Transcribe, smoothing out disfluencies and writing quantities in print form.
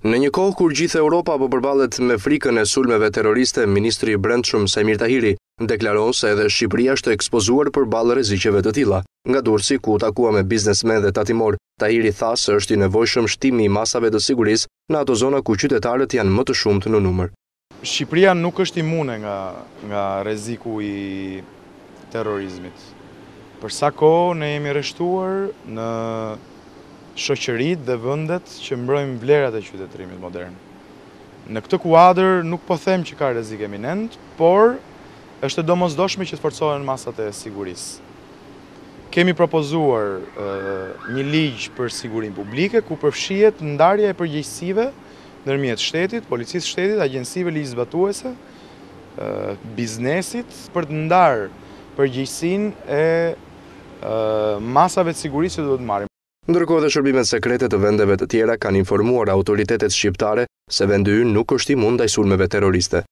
Në një kohë kur gjithë Europa po përballet me frikën e sulmeve terroriste, ministri i Brendshëm Sajmir Tahiri deklaron se edhe Shqipëria është ekspozuar përballë rreziqeve të tilla. Nga Durrësi, ku u takua me biznesmen dhe tatimor, Tahiri tha se është i nevojshëm shtimi i masave të sigurisë në ato zona ku qytetarët janë më të shumtë në numër. Shqipëria nuk është imune nga rreziku i terrorizmit. Për sa kohë ne jemi rreshtuar në shoqëritë dhe vendet që mbrojnë vlerat e qytetërimit modern. Në këtë kuadër nuk po them që ka rrezik eminent, por është e domosdoshme që të forcohen masat e sigurisë. Kemi propozuar një ligj për sigurinë publike ku përfshihet ndarja e përgjegjësive ndërmjet shtetit, policisë shtetit, agjencive ligjzbatuese, biznesit për të ndarë përgjegjësinë e masave të sigurisë që duhet marrin. Ndërkohë dhe shërbimet sekrete të vendeve të tjera kanë informuar autoritetet shqiptare se vendi ynë nuk është imund ndaj sulmeve terroriste.